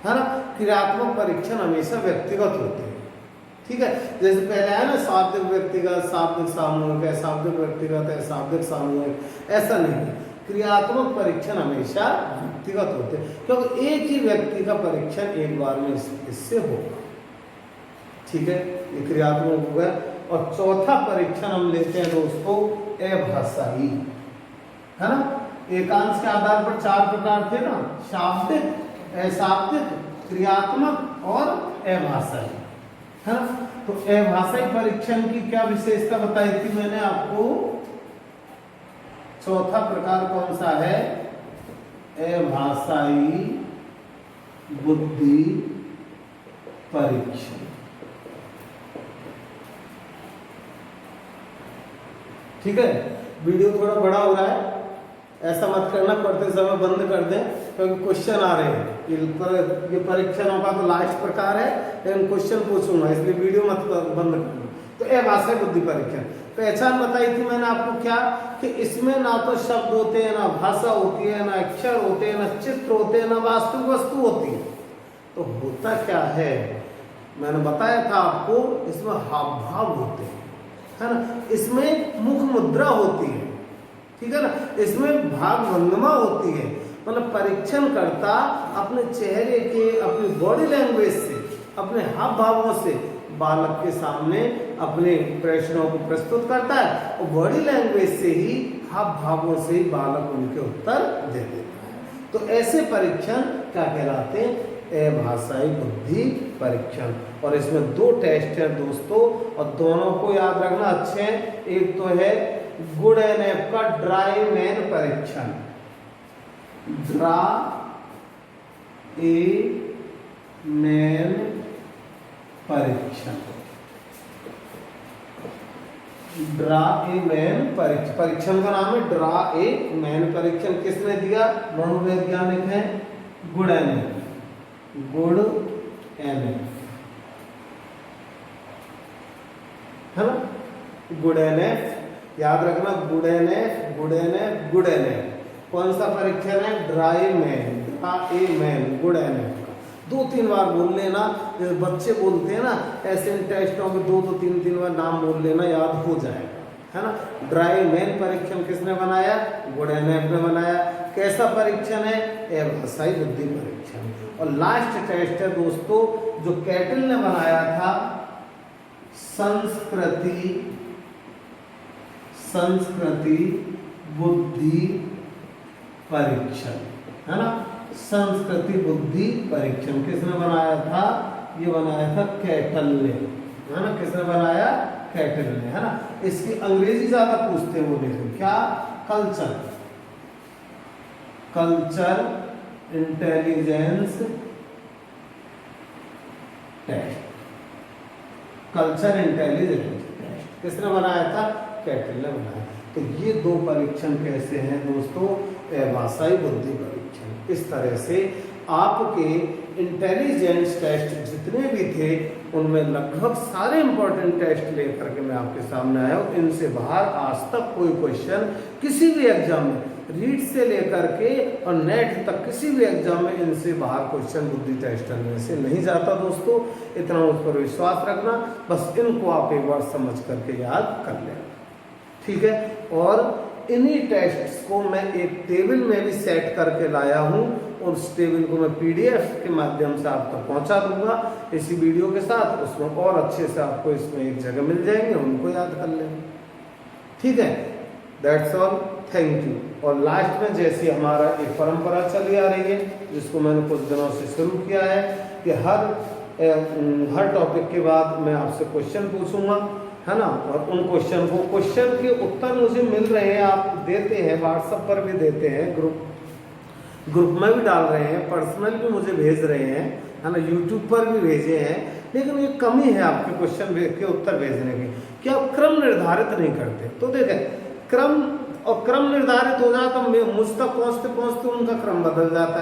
है ना। क्रियात्मक परीक्षण हमेशा व्यक्तिगत होते हैं। ठीक है, जैसे पहले है ना शाब्दिक व्यक्तिगत, शाब्दिक सामूहिक है, शाब्दिक व्यक्तिगत है, शाब्दिक सामूहिक, ऐसा नहीं। क्रियात्मक परीक्षण हमेशा व्यक्तिगत होते हैं, क्योंकि एक ही व्यक्ति का परीक्षण एक बार में इससे होगा। ठीक है, ये क्रियात्मक हो गया। और चौथा परीक्षण हम लेते हैं दोस्तों अभाषाई, है ना। एकांश के आधार पर 4 प्रकार थे ना, शाब्दिक, अशाब्दिक, क्रियात्मक और अभाषाई, है ना। तो अभाषाई परीक्षण की क्या विशेषता बताई थी मैंने आपको? चौथा प्रकार कौन सा है? अभाषाई बुद्धि परीक्षण। ठीक है, वीडियो थोड़ा बड़ा हो रहा है, ऐसा मत करना पढ़ते समय बंद कर दें, क्योंकि क्वेश्चन आ रहे हैं। ये परीक्षणों का तो लास्ट प्रकार है, लेकिन क्वेश्चन पूछूंगा, इसलिए वीडियो मत बंद करना। तो अभाषाई बुद्धि परीक्षण पहचान बताई थी मैंने आपको क्या, कि इसमें ना तो शब्द होते हैं, ना भाषा होती है, ना अक्षर होते हैं, ना चित्र होते हैं, ना वास्तविक वस्तु होती है। तो होता क्या है, मैंने बताया था आपको, इसमें हाव भाव होते हैं, है ना। इसमें मुख मुद्रा होती है, ठीक है ना। इसमें भाव भंगिमा होती है, मतलब परीक्षण करता अपने चेहरे के, अपनी बॉडी लैंग्वेज से, अपने हाव भावों से बालक के सामने अपने प्रश्नों को प्रस्तुत करता है, और बॉडी लैंग्वेज से ही, हाव भावों से ही बालक उनके उत्तर दे देता है। तो ऐसे परीक्षण क्या कहलाते हैं? अभाषाई बुद्धि परीक्षण। और इसमें 2 टेस्ट है दोस्तों, और दोनों को याद रखना अच्छे हैं। एक तो है गुड एंड एफ का ड्राई मैन परीक्षण, ड्रा ए मैन परीक्षण, ड्रा ए मैन परीक्षण का नाम है ड्रा ए मैन परीक्षण। किसने दिया? मनोवैज्ञानिक है गुड एन है ना, गुड एन एफ, याद रखना, good enough, good enough, good enough. कौन सा परीक्षण है? Draw man, draw a man, good enough. 2-3 बार बोल लेना, जैसे बच्चे बोलते हैं ना, ऐसे टेस्टों में 2-3 बार नाम बोल लेना, याद हो जाएगा, है ना। ड्राई मैन परीक्षण किसने बनाया? गुड एन एफ ने बनाया। कैसा परीक्षण है? अभाषाई बुद्धि परीक्षण। और लास्ट टेस्ट है दोस्तों जो कैटल ने बनाया था, संस्कृति बुद्धि परीक्षण, है ना। संस्कृति बुद्धि परीक्षण किसने बनाया था? ये बनाया था कैटल ने, है ना। किसने बनाया? कैटल ने, है ना। इसकी अंग्रेजी ज्यादा पूछते हैं वो, देखो क्या, culture intelligence test, culture intelligence test किसने बनाया था? कैटल ने बनाया। तो ये 2 परीक्षण कैसे हैं दोस्तों? अभाषाई बुद्धि परीक्षण। इस तरह से आपके इंटेलिजेंस टेस्ट जितने भी थे उनमें लगभग सारे इंपॉर्टेंट टेस्ट लेकर के मैं आपके सामने आया हूँ। इनसे बाहर आज तक कोई क्वेश्चन किसी भी एग्जाम में, रीड से लेकर के और नेट तक किसी भी एग्जाम में इनसे बाहर क्वेश्चन बुद्धि टेस्ट में से नहीं जाता दोस्तों। इतना उस पर विश्वास रखना, बस इनको आप एक बार समझ करके याद कर लेना, ठीक है। और इन्हीं टेस्ट्स को मैं एक टेबल में भी सेट करके लाया हूँ, और उस टेबल को मैं PDF के माध्यम से आप तक पहुँचा दूंगा इसी वीडियो के साथ। उसमें और अच्छे से आपको इसमें एक जगह मिल जाएंगे, उनको याद कर लेंगे, ठीक है। That's all, thank you. और लास्ट में जैसी हमारा एक परंपरा चली आ रही है, जिसको मैंने कुछ दिनों से शुरू किया है, कि हर टॉपिक के बाद मैं आपसे क्वेश्चन पूछूंगा, है ना। और उन क्वेश्चन के उत्तर मुझे मिल रहे हैं, आप देते हैं, व्हाट्सएप पर भी देते हैं, ग्रुप ग्रुप में भी डाल रहे हैं, पर्सनल भी मुझे भेज रहे हैं, है ना, यूट्यूब पर भी भेजे हैं, लेकिन ये कमी है आपके क्वेश्चन के उत्तर भेजने की कि आप क्रम निर्धारित नहीं करते। तो देखें, क्रम निर्धारित हो जाए तो मुझ तक पहुंचते पहुंचते उनका क्रम बदल जाता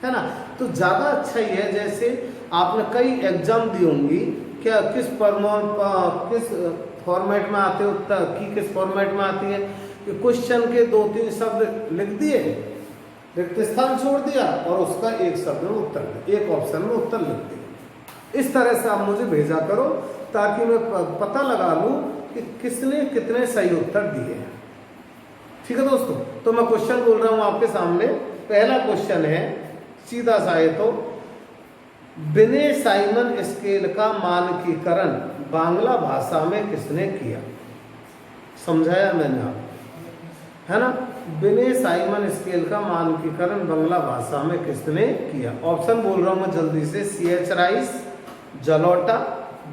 है ना। तो ज़्यादा अच्छा ही है, जैसे आपने कई एग्जाम दी होंगी, क्या किस फॉर्मेट में आते उत्तर की, किस फॉर्मेट में आती है कि क्वेश्चन के 2-3 शब्द लिख दिए, रिक्त स्थान छोड़ दिया और उसका एक शब्द में उत्तर, एक ऑप्शन में उत्तर लिख दिया। इस तरह से आप मुझे भेजा करो ताकि मैं पता लगा लूँ कि किसने कितने सही उत्तर दिए हैं। ठीक है दोस्तों, तो मैं क्वेश्चन बोल रहा हूँ आपके सामने। पहला क्वेश्चन है, सीधा सा है, तो बिने साइमन स्केल का मानकीकरण बांग्ला भाषा में किसने किया? समझाया मैंने आपको, है ना। बिने साइमन स्केल का मानकीकरण बांग्ला भाषा में किसने किया? ऑप्शन बोल रहा हूं मैं जल्दी से, C.H. राइस, जलोटा,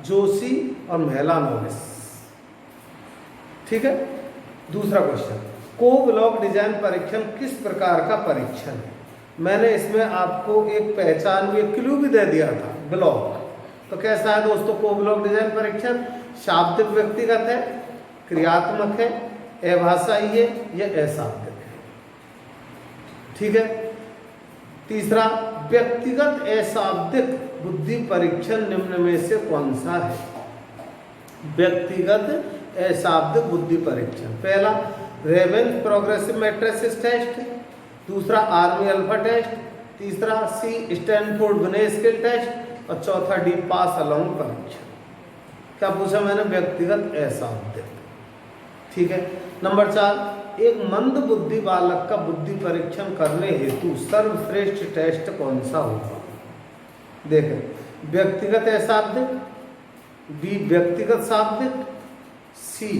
जोशी और मेलानोबिस। ठीक है। दूसरा क्वेश्चन, को ब्लॉक डिजाइन परीक्षण किस प्रकार का परीक्षण है? मैंने इसमें आपको एक पहचान भी, एक क्लू भी दे दिया था, ब्लॉक। तो कैसा है दोस्तों को ब्लॉक डिजाइन परीक्षण? शाब्दिक व्यक्तिगत है, क्रियात्मक है, अभाषाई है या अशाब्दिक है? ठीक है। तीसरा, व्यक्तिगत अशाब्दिक बुद्धि परीक्षण निम्न में से कौन सा है? व्यक्तिगत अशाब्दिक बुद्धि परीक्षण, पहला रेवेंस प्रोग्रेसिव मैट्रिसेस टेस्ट, दूसरा आर्मी अल्फा टेस्ट, तीसरा C. स्टैनफोर्ड बिने स्केल टेस्ट और चौथा D. पास अलोंग परीक्षण। क्या पूछा मैंने? व्यक्तिगत अशाब्दिक। ठीक है। नंबर 4, एक मंद बुद्धि बालक का बुद्धि परीक्षण करने हेतु सर्वश्रेष्ठ टेस्ट कौन सा होगा? देखें, व्यक्तिगत अशाब्दिक, B. व्यक्तिगत शाब्दिक, C.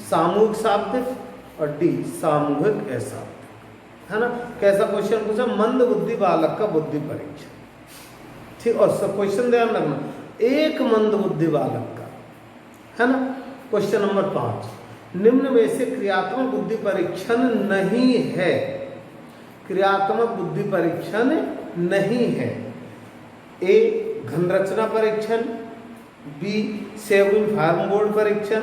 सामूहिक शाब्दिक और D. सामूहिक अशाब्दिक, है ना। कैसा क्वेश्चन पूछा? मंद बुद्धि बालक का बुद्धि परीक्षण। ठीक, और सब क्वेश्चन ध्यान रखना, एक मंद बुद्धि बालक का, है ना। क्वेश्चन नंबर 5, निम्न में से क्रियात्मक बुद्धि परीक्षण नहीं है? क्रियात्मक बुद्धि परीक्षण नहीं है। A. घनरचना परीक्षण, B. सेविंग फार्म बोर्ड परीक्षण,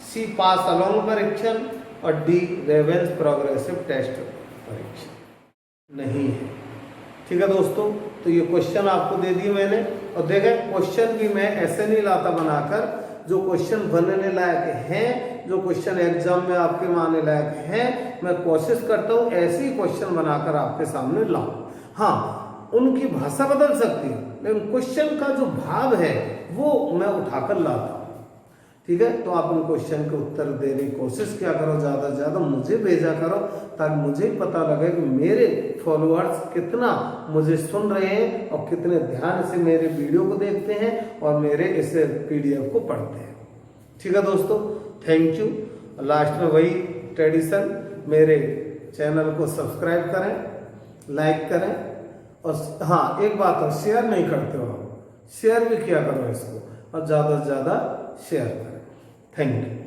C. पास अलोंग परीक्षण और D. रेवेंस प्रोग्रेसिव टेस्ट परीक्षण नहीं है। ठीक है दोस्तों, तो ये क्वेश्चन आपको दे दिए मैंने, और देखें क्वेश्चन भी मैं ऐसे नहीं लाता बनाकर, जो क्वेश्चन बनने लायक हैं, जो क्वेश्चन एग्जाम में आपके में आने लायक हैं, मैं कोशिश करता हूँ ऐसे ही क्वेश्चन बनाकर आपके सामने लाऊं। हाँ, उनकी भाषा बदल सकती है, लेकिन क्वेश्चन का जो भाव है वो मैं उठाकर लाता हूँ। ठीक है। तो आप उन क्वेश्चन के उत्तर देने की कोशिश क्या करो, ज़्यादा से ज़्यादा मुझे भेजा करो ताकि मुझे पता लगे कि मेरे फॉलोअर्स कितना मुझे सुन रहे हैं और कितने ध्यान से मेरे वीडियो को देखते हैं और मेरे इस PDF को पढ़ते हैं। ठीक है दोस्तों, थैंक यू। लास्ट में वही ट्रेडिशन, मेरे चैनल को सब्सक्राइब करें, लाइक करें, और हाँ एक बात है, शेयर नहीं करते हो, शेयर भी किया करो इसको, और ज़्यादा से ज़्यादा शेयर करें। Thank you.